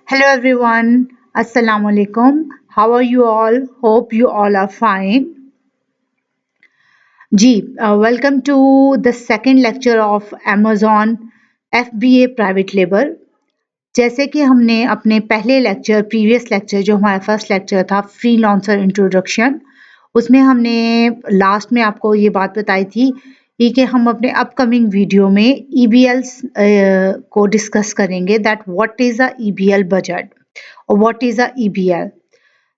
Hello everyone. Assalamu alaikum. How are you all? Hope you all are fine. Welcome to the second lecture of Amazon FBA Private Label. जैसे कि हमने अपने पहले lecture previous lecture जो हमारा first lecture था freelancer introduction, उसमें हमने लास्ट में आपको ये बात बताई थी कि हम अपने अपकमिंग वीडियो में ईबीएल्स को डिस्कस करेंगे that what is a EBL budget और what is a EBL.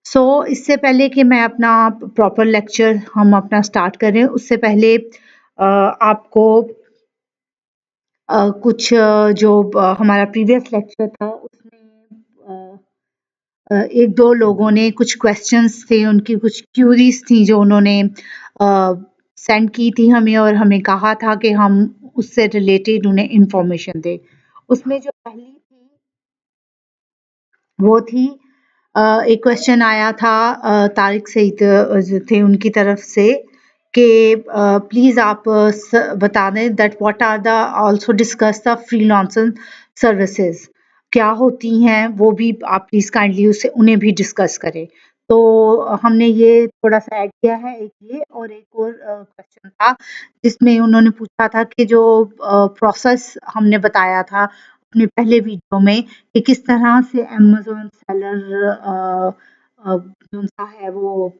So इससे पहले कि मैं अपना प्रॉपर लेक्चर हम अपना स्टार्ट करें, उससे पहले आपको कुछ जो हमारा प्रीवियस लेक्चर था उसमें एक दो लोगों ने कुछ क्वेश्चंस थे, उनकी कुछ क्यूरीज थी जो उन्होंने सेंड की थी हमें और हमें कहा था कि हम उससे रिलेटेड उन्हें इंफॉर्मेशन दें। उसमें जो पहली थी वो थी एक क्वेश्चन आया था तारिक सईद जो थे उनकी तरफ से कि प्लीज़ आप बता दें that what are the also discuss the freelancer services क्या होती हैं, वो भी आप प्लीज़ काइंडली उससे उन्हें भी डिस्कस करें। तो हमने ये थोड़ा सा ऐड किया है, एक ये और एक और क्वेश्चन था जिसमें उन्होंने पूछा था कि जो प्रोसेस हमने बताया था अपने पहले वीडियो में कि किस तरह से अमेज़न सेलर जो-सा है वो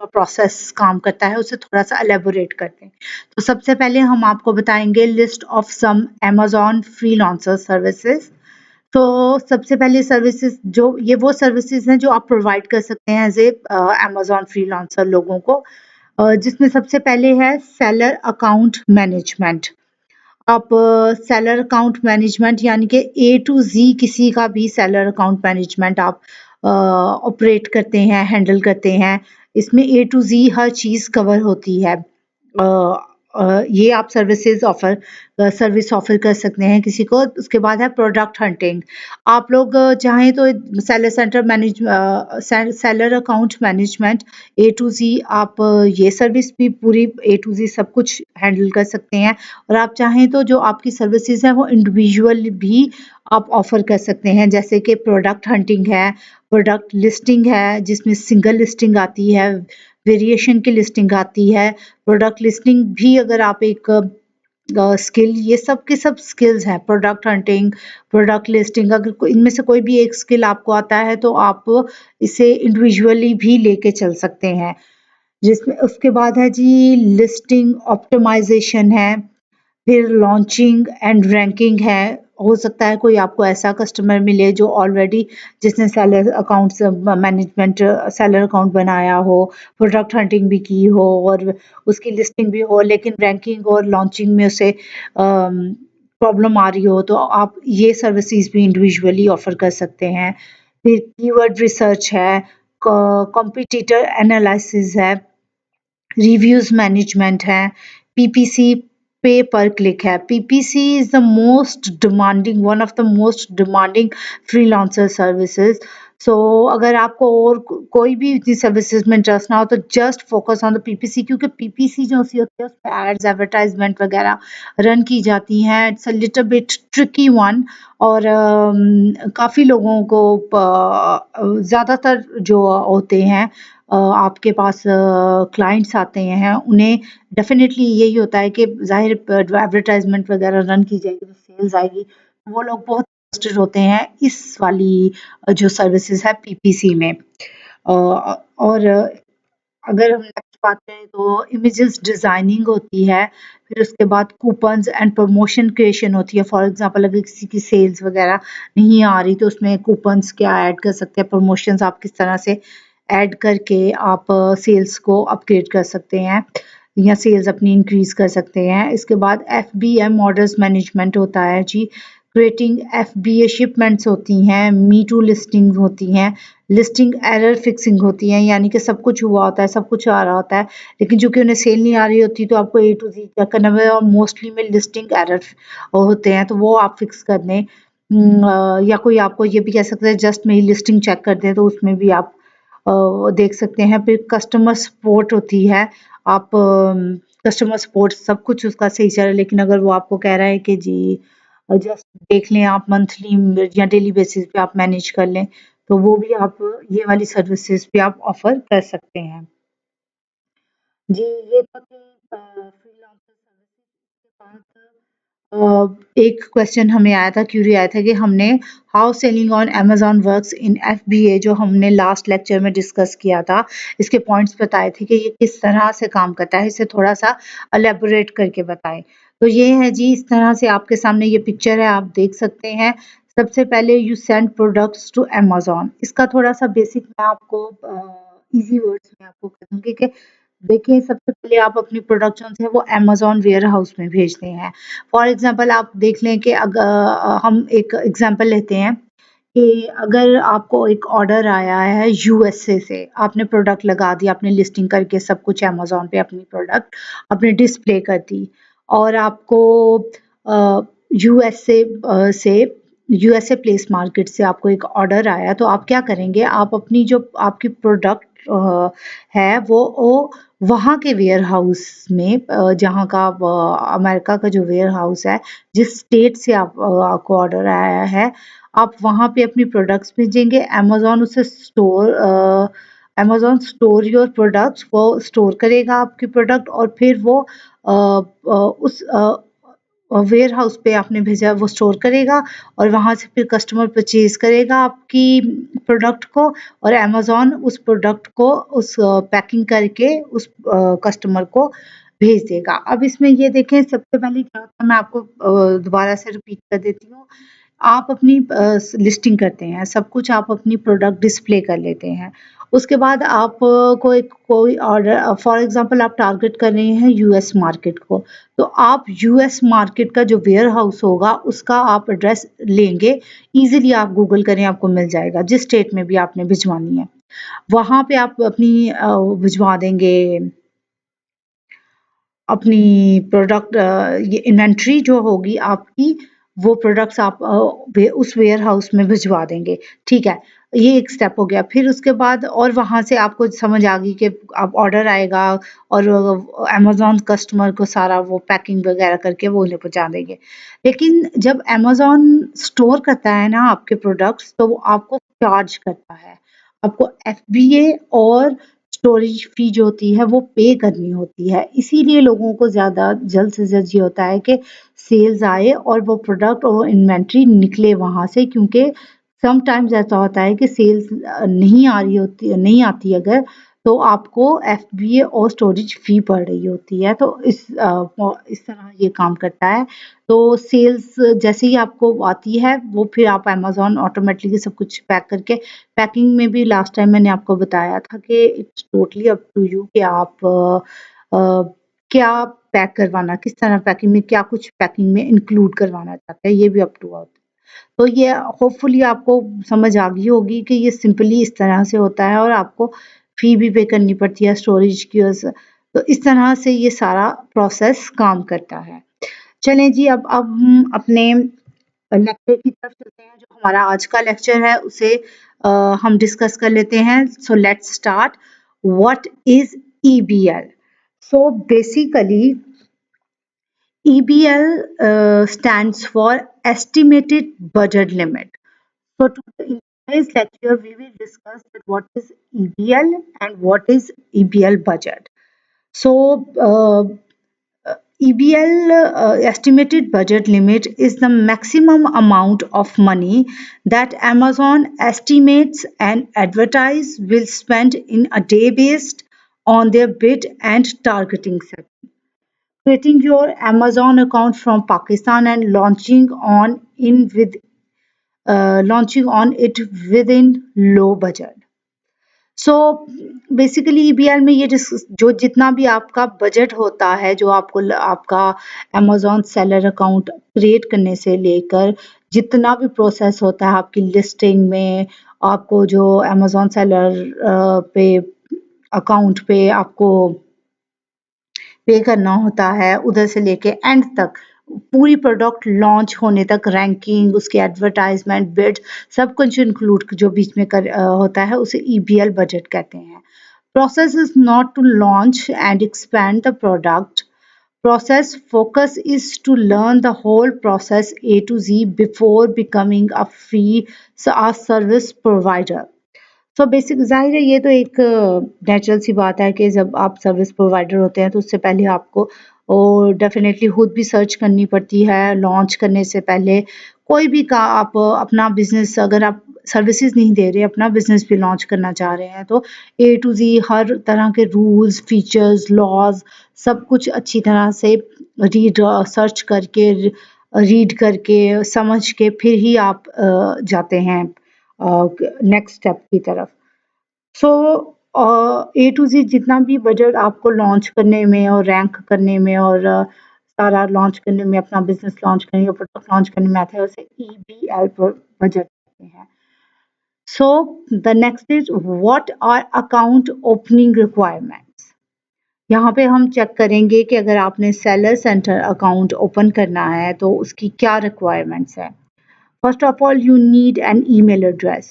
प्रोसेस काम करता है, उसे थोड़ा-सा एलैबोरेट करते हैं। तो सबसे पहले हम आपको बताएँगे list of some Amazon freelancer services. तो सबसे पहले सर्विसेज़ जो ये वो सर्विसेज़ हैं जो आप प्रोवाइड कर सकते हैं एज़ ए अमेज़न फ्रीलांसर लोगों को। जिसमें सबसे पहले है सेलर अकाउंट मैनेजमेंट। आप सेलर अकाउंट मैनेजमेंट यानी कि ए टू ज़ी किसी का भी सेलर अकाउंट मैनेजमेंट आप ऑपरेट करते हैं, हैंडल करते हैं। इसमें ए to Zee her cheese cover होती है। ये आप सर्विस ऑफ़र कर सकते हैं किसी को। उसके बाद है प्रोडक्ट हंटिंग। आप लोग चाहें तो seller account management A to Z आप ये सर्विस भी पूरी ए टू ज़ी सब कुछ हैंडल कर सकते हैं। और आप चाहें तो जो आपकी सर्विसेज हैं वो इंडिविजुअल भी आप ऑफर कर सकते हैं, जैसे कि प्रोडक्ट हंटिंग है, प्रोडक्ट लिस्टिंग है जिसमें सिंगल लिस्टिंग आती है, वेरिएशन की लिस्टिंग आती है। प्रोडक्ट लिस्टिंग भी अगर आप एक स्किल, ये सब के सब स्किल्स हैं, प्रोडक्ट हंटिंग, प्रोडक्ट लिस्टिंग, अगर इनमें से कोई भी एक स्किल आपको आता है तो आप इसे इंडिविजुअली भी लेके चल सकते हैं। जिसमें उसके बाद है जी लिस्टिंग ऑप्टिमाइजेशन है, फिर लॉन्चिंग एंड रैंकिंग है। हो सकता है कोई आपको ऐसा कस्टमर मिले जो ऑलरेडी जिसने सेलर अकाउंट बनाया हो, प्रोडक्ट हंटिंग भी की हो और उसकी लिस्टिंग भी हो, लेकिन रैंकिंग और लॉन्चिंग में उसे प्रॉब्लम आ रही हो, तो आप ये सर्विसेज भी इंडिविजुअली ऑफर कर सकते हैं। फिर कीवर्ड रिसर्च है, कॉम्पिटिटर एनालिसिस है, रिव्यूज मैनेजमेंट है, पीपीसी पे पर क्लिक है। PPC is the most demanding one of the most demanding freelancer services. So अगर आपको और कोई भी इतनी सर्विसेज में इंटरेस्ट ना हो तो just focus on the PPC, क्योंकि पीपीसी जो सी होती है उस पर एड्स एडवर्टाइजमेंट वगैरह रन की जाती हैं। It's a little bit tricky one और काफ़ी लोगों को ज़्यादातर जो होते हैं आपके पास क्लाइंट्स आते हैं, उन्हें डेफ़िनेटली यही होता है कि ज़ाहिर एडवर्टाइज़मेंट वग़ैरह रन की जाएगी तो सेल्स आएगी। वो लोग बहुत इंटरेस्टेड होते हैं इस वाली जो सर्विसेज़ है पीपीसी में। और अगर हम नेक्स्ट बात करें तो इमेजेस डिज़ाइनिंग होती है, फिर उसके बाद कूपन्स एंड प्रमोशन क्रिएशन होती है। फॉर एग्ज़ाम्पल अगर किसी की सेल्स वग़ैरह नहीं आ रही तो उसमें कूपन्स क्या ऐड कर सकते हैं, प्रमोशंस आप किस तरह से ऐड करके आप सेल्स को अपग्रेड कर सकते हैं या सेल्स अपनी इंक्रीज़ कर सकते हैं। इसके बाद एफबीएम ऑर्डर्स मैनेजमेंट होता है जी, क्रिएटिंग एफबीए शिपमेंट्स होती हैं, मी टू लिस्टिंग होती हैं, लिस्टिंग एरर फिक्सिंग होती है, यानी कि सब कुछ हुआ होता है, सब कुछ आ रहा होता है, लेकिन चूँकि उन्हें सेल नहीं आ रही होती तो आपको ए टू ज़ेड चेक करना पड़ेगा और मोस्टली में लिस्टिंग एरर होते हैं, तो वो आप फिक्स कर दें। या कोई आपको ये भी कह सकता है जस्ट मेरी लिस्टिंग चेक कर दें, तो उसमें भी आप देख सकते हैं। फिर कस्टमर सपोर्ट होती है, आप कस्टमर सपोर्ट सब कुछ उसका सही चल रहा है, लेकिन अगर वो आपको कह रहा है कि जी जस्ट देख लें आप, मंथली या डेली बेसिस पे आप मैनेज कर लें, तो वो भी आप ये वाली सर्विसेज भी आप ऑफर कर सकते हैं। जी, ये तो थी फ्रीलांसर सर्विसेज के एक क्वेश्चन हमें आया था, क्यूरी आया था कि हमने how selling on Amazon works in FBA, जो हमने लास्ट लेक्चर में डिस्कस किया था, इसके पॉइंट्स बताए थे कि ये किस तरह से काम करता है, इसे थोड़ा-सा एलैबोरेट करके बताएँ। तो ये है जी, इस तरह से आपके सामने ये पिक्चर है, आप देख सकते हैं। सबसे पहले you send products to Amazon, इसका थोड़ा-सा बेसिक मैं आपको ईज़ी वर्ड्स में आपको कह दूँगी कि देखिए, सबसे पहले आप अपनी प्रोडक्शंस है वो अमेज़न वेयरहाउस में भेजते हैं। फॉर एग्ज़ाम्पल आप देख लें कि हम एक एग्ज़ाम्पल लेते हैं कि अगर आपको एक ऑर्डर आया है यूएसए से, आपने प्रोडक्ट लगा दिया, आपने लिस्टिंग करके सब कुछ अमेज़न पे अपनी प्रोडक्ट आपने डिस्प्ले कर दी और आपको यूएसए से यूएसए प्लेस मार्केट से आपको एक ऑर्डर आया, तो आप क्या करेंगे, आप अपनी जो आपकी प्रोडक्ट है वो वहाँ के वेयरहाउस में, जहाँ का अमेरिका का जो वेयरहाउस है, जिस स्टेट से आपको ऑर्डर आया है, आप वहाँ पे अपनी प्रोडक्ट्स भेजेंगे। अमेज़न स्टोर योर प्रोडक्ट्स, वो स्टोर करेगा आपकी प्रोडक्ट और फिर वो उस वेयरहाउस पे आपने भेजा वो स्टोर करेगा और वहाँ से फिर कस्टमर परचेज़ करेगा आपकी प्रोडक्ट को और अमेज़न उस प्रोडक्ट को उस पैकिंग करके उस कस्टमर को भेज देगा। अब इसमें ये देखें, सबसे पहले क्या होता है, मैं आपको दोबारा से रिपीट कर देती हूँ। आप अपनी लिस्टिंग करते हैं, सब कुछ आप अपनी प्रोडक्ट डिस्प्ले कर लेते हैं। उसके बाद आप कोई ऑर्डर, फॉर एग्ज़ाम्पल आप टारगेट कर रहे हैं यूएस मार्केट को, तो आप यूएस मार्केट का जो वेयरहाउस होगा उसका आप एड्रेस लेंगे, ईज़िली आप गूगल करें आपको मिल जाएगा, जिस स्टेट में भी आपने भिजवानी है। वहाँ पे आप अपनी भिजवा देंगे अपनी प्रोडक्ट, ये इन्वेंट्री जो होगी आपकी, वो प्रोडक्ट्स आप उस वेयरहाउस में भिजवा देंगे, ठीक है। ये एक स्टेप हो गया। फिर उसके बाद और वहाँ से आपको समझ आ गई कि अब ऑर्डर आएगा और अमेज़न कस्टमर को सारा वो पैकिंग वगैरह करके वो उन्हें पहुँचा देंगे। लेकिन जब अमेज़न स्टोर करता है ना आपके प्रोडक्ट्स, तो वो आपको चार्ज करता है। आपको एफबीए और स्टोरेज फ़ी जो होती है वो पे करनी होती है। इसीलिए लोगों को ज़्यादा जल्द से जल्द ये होता है कि सेल्स आए और वो प्रोडक्ट और इन्वेंट्री निकले वहाँ से, क्योंकि समटाइम्स ऐसा होता है कि सेल्स नहीं आती अगर, तो आपको एफबीए और स्टोरेज फ़ी पड़ रही होती है। तो इस तरह ये काम करता है। तो सेल्स जैसे ही आपको आती है, वो फिर आप अमेज़न ऑटोमेटिकली सब कुछ पैक करके, पैकिंग में भी लास्ट टाइम मैंने आपको बताया था कि it's totally up to you कि आप क्या पैक करवाना, किस तरह पैकिंग में क्या कुछ पैकिंग में इंक्लूड करवाना चाहते हैं, ये भी अप टू आप। तो ये होपफुली आपको समझ आ गई होगी कि ये सिंपली इस तरह से होता है और आपको फ़ी भी पे करनी पड़ती है स्टोरेज की वजह से। तो इस तरह से ये सारा प्रोसेस काम करता है। चलें जी, अब हम अपने लेक्चर की तरफ चलते हैं। जो हमारा आज का लेक्चर है उसे हम डिस्कस कर लेते हैं। So let's start. What is EBL? So basically EBL stands for Estimated Budget Limit. So in today's lecture, we will discuss that what is EBL and what is EBL budget. So EBL, estimated budget limit, is the maximum amount of money that Amazon estimates an advertiser will spend in a day based on their bid and targeting set. Creating your Amazon account from Pakistan and launching on it within low budget. So basically EBR में ये जो जितना भी आपका budget होता है, जो आपका अमेज़न सेलर अकाउंट क्रिएट करने से लेकर जितना भी प्रोसेस होता है आपकी लिस्टिंग में, आपको जो अमेज़न सेलर पे अकाउंट पे आपको पे करना होता है, उधर से लेके एंड तक पूरी प्रोडक्ट लॉन्च होने तक, रैंकिंग, उसके एडवर्टाइजमेंट, बिड, सब कुछ इंक्लूड जो बीच में होता है उसे ईबीएल बजट कहते हैं। Process is not to launch and expand the product, Process focus is to learn the whole process A to Z before becoming a free service provider. So basic ज़ाहिर है ये तो एक नेचुरल सी बात है कि जब आप सर्विस प्रोवाइडर होते हैं तो उससे पहले आपको डेफिनेटली खुद भी सर्च करनी पड़ती है लॉन्च करने से पहले कोई भी का आप अपना बिजनेस अगर आप सर्विसेज नहीं दे रहे अपना बिजनेस भी लॉन्च करना चाह रहे हैं तो ए टू जी हर तरह के रूल्स फीचर्स लॉज सब कुछ अच्छी तरह से सर्च करके रीड करके समझ के फिर ही आप जाते हैं नेक्स्ट स्टेप की तरफ। सो ए टू ज़ेड जितना भी बजट आपको लॉन्च करने में और रैंक करने में और सारा लॉन्च करने में अपना बिज़नेस लॉन्च करने या प्रोडक्ट लॉन्च करने में आता है उसे ईबीएल बजट कहते हैं। So the next is what are account opening requirements? यहाँ पे हम चेक करेंगे कि अगर आपने सेलर सेंटर अकाउंट ओपन करना है तो उसकी क्या रिक्वायरमेंट्स है। First of all, you need an email address.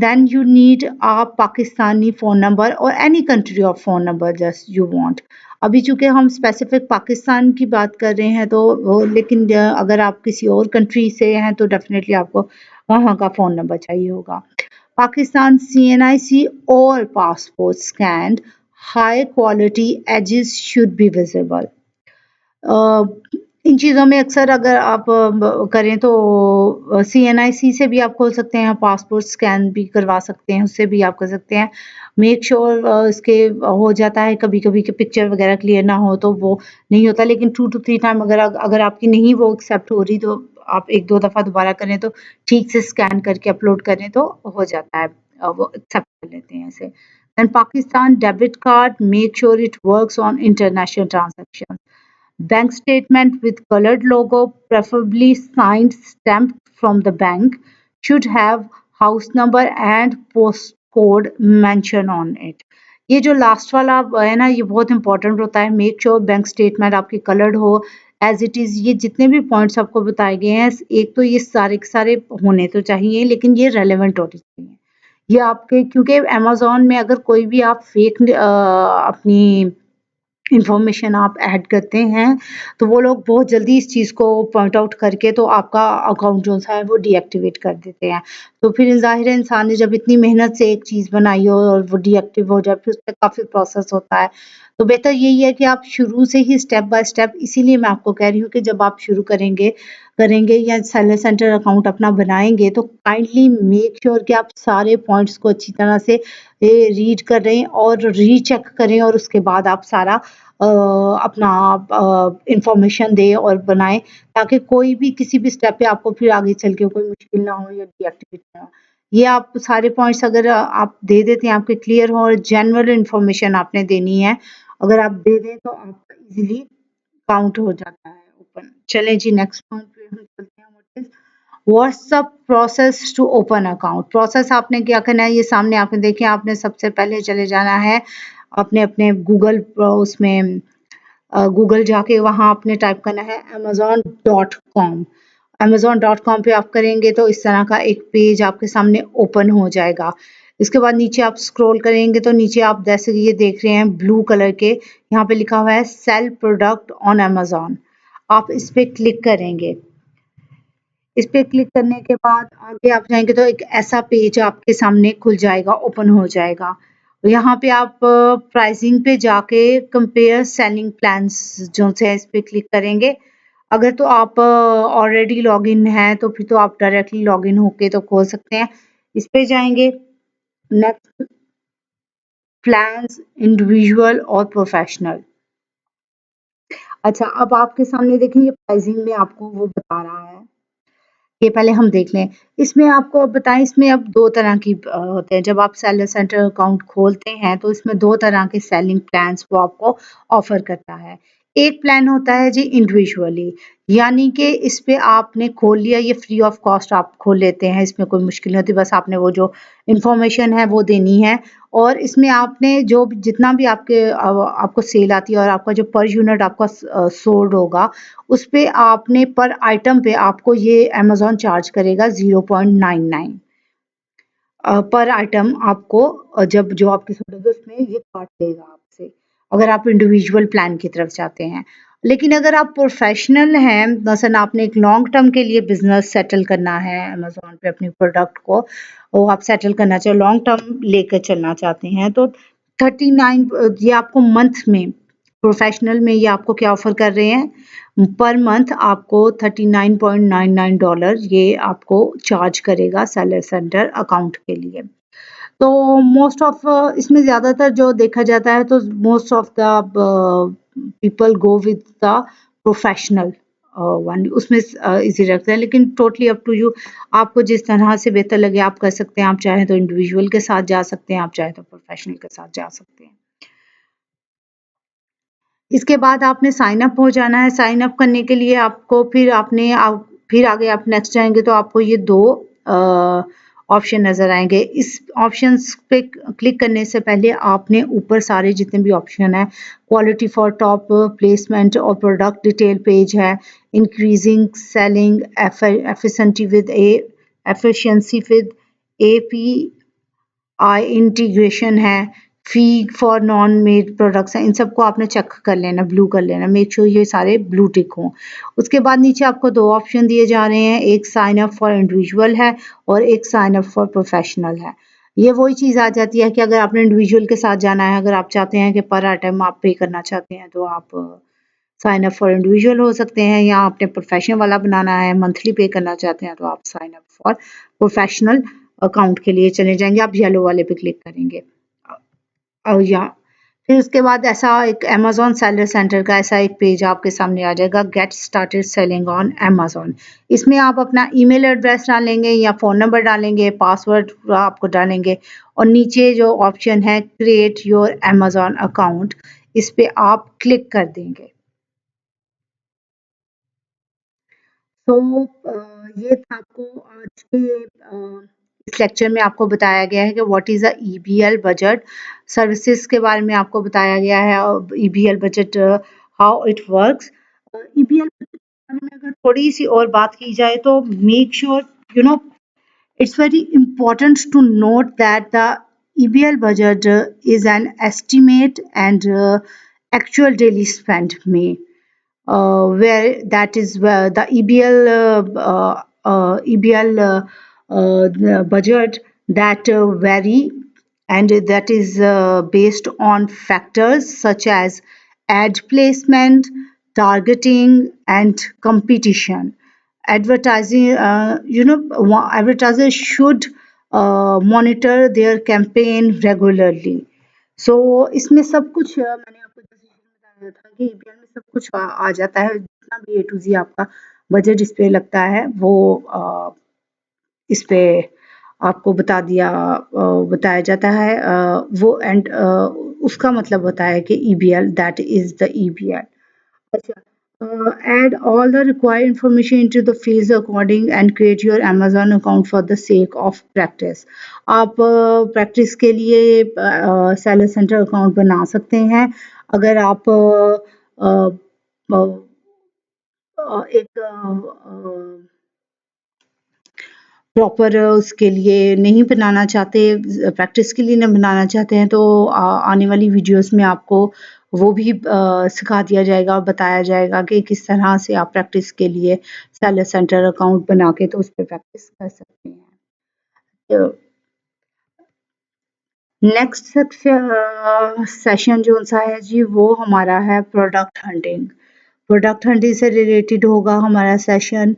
Then you need a Pakistani phone number or any country of phone number just you want. अभी चूंकि हम स्पेसिफिक पाकिस्तान की बात कर रहे हैं तो लेकिन अगर आप किसी और कंट्री से हैं तो डेफिनेटली आपको वहाँ का फ़ोन नंबर चाहिए होगा। Pakistan CNIC or passport scanned high quality edges should be visible. अ, इन चीज़ों में अक्सर अगर आप करें तो CNIC से भी आप खोल सकते हैं, पासपोर्ट स्कैन भी करवा सकते हैं, उससे भी आप कर सकते हैं। मेक श्योर इसके हो जाता है कभी-कभी कि पिक्चर वगैरह क्लियर ना हो तो वो नहीं होता लेकिन 2 टू 3 टाइम अगर आपकी नहीं वो एक्सेप्ट हो रही तो आप 1-2 दफ़ा दोबारा करें तो ठीक से स्कैन करके अपलोड करें तो हो जाता है। वो एक्सेप्ट कर लेते हैं इसे। And Pakistan debit card make sure it works on international transaction. Bank statement with colored logo, preferably signed, stamped from the bank, should have house number and postcode mention on it. ये जो last वाला है ना ये बहुत important होता है make sure bank statement आपकी कलर्ड हो एज इट इज़ ये जितने भी पॉइंट्स आपको बताए गए हैं एक तो ये सारे के सारे होने तो चाहिए लेकिन ये रेलेवेंट होने चाहिए ये आपके क्योंकि अमेजोन में अगर कोई भी आप फेक अपनी इन्फॉर्मेशन आप ऐड करते हैं तो वो लोग बहुत जल्दी इस चीज़ को पॉइंट आउट करके तो आपका अकाउंट जो सा है वो डीएक्टिवेट कर देते हैं। तो फिर ज़ाहिर है इंसान ने जब इतनी मेहनत से एक चीज़ बनाई हो और वो डीएक्टिव हो जाए फिर उसमें काफ़ी प्रोसेस होता है। तो बेहतर यही है कि आप शुरू से ही स्टेप बाय स्टेप इसीलिए मैं आपको कह रही हूँ कि जब आप शुरू करेंगे करेंगे या सेलर सेंटर अकाउंट अपना बनाएँगे तो काइंडली मेक श्योर कि आप सारे पॉइंट्स को अच्छी तरह से रीड करें और रीचेक करें और उसके बाद आप सारा अपना इंफॉर्मेशन दें और बनाएँ ताकि कोई भी किसी भी स्टेप पे आपको फिर आगे चल के कोई मुश्किल ना हो या डीएक्टिवेट ना हो। ये आप सारे पॉइंट्स अगर आप दे देते हैं आपके क्लियर हो और जेन्युइन इंफॉर्मेशन आपने देनी है, अगर आप दे दें तो आपका ईज़िली काउंट हो जाता है ओपन। चलें जी नेक्स्ट पॉइंट पे हम चलते हैं what is what's the process to open account? Process आपने क्या करना है ये सामने आपने देखें आपने सबसे पहले चले जाना है अपने अपने गूगल उसमें गूगल जाके वहाँ आपने टाइप करना है amazon.com। amazon.com पे आप करेंगे तो इस तरह का एक पेज आपके सामने ओपन हो जाएगा। इसके बाद नीचे आप स्क्रॉल करेंगे तो नीचे आप जैसे ये देख रहे हैं ब्लू कलर के यहाँ पे लिखा हुआ है सेल प्रोडक्ट ऑन अमेज़न। आप इस पे क्लिक करेंगे। इस पे क्लिक करने के बाद आगे आप जाएँगे तो एक ऐसा पेज आपके सामने खुल जाएगा, ओपन हो जाएगा। यहाँ पे आप प्राइसिंग पे जाके कंपेयर सेलिंग प्लान्स जो से इस पे क्लिक करेंगे। अगर तो आप ऑलरेडी लॉगिन हैं तो फिर तो आप डायरेक्टली लॉगिन होके तो खोल सकते हैं। इस पे जाएँगे नेक्स्ट प्लान्स इंडिविजुअल और प्रोफेशनल। अच्छा अब आपके सामने देखिए ये प्राइसिंग में आपको वो बता रहा है। ये पहले हम देख लें। इसमें आपको अब बताएँ इसमें अब 2 तरह की होते हैं। जब आप सेलर सेंटर अकाउंट खोलते हैं तो इसमें 2 तरह के सेलिंग प्लान्स वो आपको ऑफ़र करता है। एक प्लान होता है जी इंडिविजुअली यानी कि इस पे आपने खोल लिया ये फ्री ऑफ कॉस्ट आप खोल लेते हैं, इसमें कोई मुश्किल नहीं होती बस आपने वो जो इन्फॉर्मेशन है वो देनी है और इसमें आपने जो भी जितना भी आपको सेल आती है और आपका जो पर यूनिट आपका सोल्ड होगा उस पे आपने पर आइटम पे आपको ये अमेज़न चार्ज करेगा 0.99 पर आइटम आपको जब जो आपकी सेल होगी उसमें ये काट लेगा आपसे। अगर आप इंडिविजुअल प्लान की तरफ जाते हैं। लेकिन अगर आप प्रोफेशनल हैं, मसलन आपने एक लॉन्ग टर्म के लिए बिजनेस सेटल करना है अमेज़न पे अपनी प्रोडक्ट को, वो आप सेटल करना चाहे लॉन्ग टर्म लेकर चलना चाहते हैं, तो 39 ये आपको मंथ में, प्रोफेशनल में ये आपको क्या ऑफर कर रहे हैं, पर मंथ आपको $39.99 ये आपको चार्ज करेगा सेलर सेंटर अकाउंट के लिए। तो मोस्ट ऑफ इसमें ज़्यादातर जो देखा जाता है, तो most of the people go with the professional one, उसमें इजी रखते हैं, लेकिन टोटली अप टू यू, आपको जिस तरह से बेहतर लगे आप कर सकते हैं। आप चाहें तो इंडिविजुअल के साथ जा सकते हैं, आप चाहें तो प्रोफेशनल के साथ जा सकते हैं। इसके बाद आपने साइन अप हो जाना है। साइन अप करने के लिए आपको फिर आगे आप नेक्स्ट जाएँगे तो आपको ये 2 ऑप्शन नज़र आएँगे। इस ऑप्शंस पे क्लिक करने से पहले आपने ऊपर सारे जितने भी ऑप्शन हैं, क्वालिटी फॉर टॉप, प्लेसमेंट और प्रोडक्ट डिटेल पेज है, increasing selling efficiency with API integration है, fee for non made products हैं, इन सबको आपने चेक कर लेना, ब्लू कर लेना, मेक श्योर ये सारे ब्लू टिक हों। उसके बाद नीचे आपको 2 ऑप्शन दिए जा रहे हैं, एक साइन अप फॉर इंडिविजुअल है और एक साइन अप फॉर प्रोफेशनल है। ये वही चीज़ आ जाती है कि अगर आपने इंडिविजुअल के साथ जाना है, अगर आप चाहते हैं कि पर आइटम आप पे करना चाहते हैं, तो आप साइन अप फॉर इंडिविजुअल हो सकते हैं, या आपने प्रोफेशनल वाला बनाना है, मंथली पे करना चाहते हैं, तो आप sign up for professional account के लिए चले जाएँगे, आप येलो वाले पे क्लिक करेंगे। या फिर उसके बाद ऐसा एक अमेज़न सेलर सेंटर का ऐसा एक पेज आपके सामने आ जाएगा, get started selling on Amazon. इसमें आप अपना ईमेल एड्रेस डालेंगे या फ़ोन नंबर डालेंगे, पासवर्ड आपको डालेंगे और नीचे जो ऑप्शन है क्रिएट योर अमेज़न अकाउंट, इस पे आप क्लिक कर देंगे। तो ये था आपको आज के इस लेक्चर में आपको बताया गया है कि what is a EBL budget, services के बारे में आपको बताया गया है, EBL budget how it works. EBL budget के बारे में अगर थोड़ी सी और बात की जाए तो make sure you know it's very important to note that the EBL budget is an estimate and actual daily spend may where that is where the EBL the budget that vary, and that is based on factors such as ad placement, targeting, and competition. Advertising, advertisers should monitor their campaign regularly. सो इसमें सब कुछ मैंने आपको जैसे शुरू में बताया था कि ईपीएल में सब कुछ आ जाता है, जितना भी ए टू ज़ेड आपका बजट इस पे लगता है वो इस पे आपको बताया जाता है, वो एंड उसका मतलब होता है कि ईबीएल दैट इज़ द ईबीएल। अच्छा, add all the required information into the fields according and create your Amazon account for the sake of practice. आप प्रैक्टिस के लिए सेलर सेंटर अकाउंट बना सकते हैं। अगर आप एक प्रॉपर उसके लिए नहीं बनाना चाहते, प्रैक्टिस के लिए नहीं बनाना चाहते हैं, तो आने वाली वीडियोस में आपको वो भी सिखा दिया जाएगा और बताया जाएगा कि किस तरह से आप प्रैक्टिस के लिए सेलर सेंटर अकाउंट बना के तो उस पे प्रैक्टिस कर सकते हैं। तो नेक्स्ट सेशन जो सा है जी, वो हमारा है प्रोडक्ट हंटिंग। प्रोडक्ट हंटिंग से रिलेटेड होगा हमारा सेशन।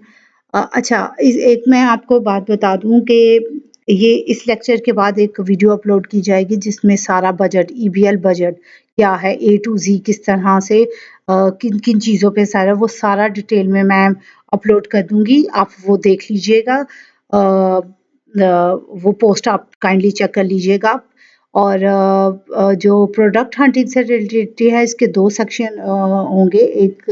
अच्छा, एक मैं आपको बात बता दूं कि ये इस लेक्चर के बाद एक वीडियो अपलोड की जाएगी जिसमें सारा बजट, ईबीएल बजट क्या है, ए टू जी किस तरह से किन किन चीज़ों पे सारा, वो सारा डिटेल में मैं अपलोड कर दूंगी, आप वो देख लीजिएगा। वो पोस्ट आप काइंडली चेक कर लीजिएगा। और जो प्रोडक्ट हंटिंग से रिलेटेड है, इसके 2 सेक्शन होंगे। एक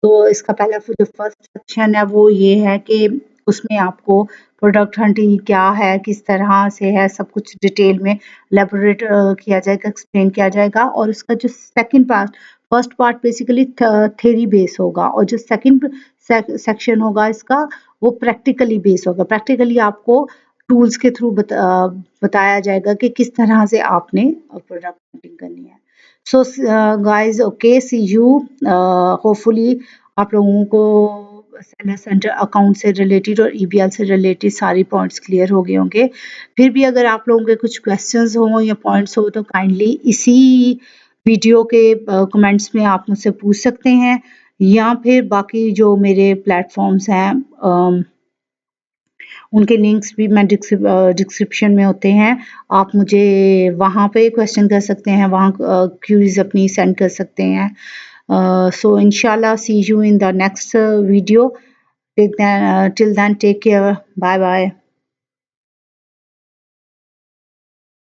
तो इसका पहला जो फर्स्ट सेक्शन है वो ये है कि उसमें आपको प्रोडक्ट हंटिंग क्या है, किस तरह से है, सब कुछ डिटेल में इलैबोरेट किया जाएगा, एक्सप्लेन किया जाएगा। और उसका जो second part, first part basically theory base होगा और जो सेकंड सेक्शन होगा इसका वो प्रैक्टिकली बेस होगा। प्रैक्टिकली आपको टूल्स के थ्रू बताया जाएगा कि किस तरह से आपने प्रोडक्ट हंटिंग करनी है। So guys, okay, see you. Hopefully आप लोगों को सेलर सेंटर अकाउंट से रिलेटेड और ईबीएल से रिलेटेड सारी पॉइंट्स क्लियर हो गए होंगे। फिर भी अगर आप लोगों के कुछ क्वेश्चंस हो या पॉइंट्स हो तो काइंडली इसी वीडियो के कमेंट्स में आप मुझसे पूछ सकते हैं, या फिर बाकी जो मेरे प्लेटफॉर्म्स हैं उनके लिंक्स भी मैं डिस्क्रिप्शन में होते हैं। आप मुझे वहाँ पे क्वेश्चन कर सकते हैं, वहाँ क्यूरीज अपनी सेंड कर सकते हैं। सो इंशाल्लाह see you in the next video. Till then, take care. Bye bye.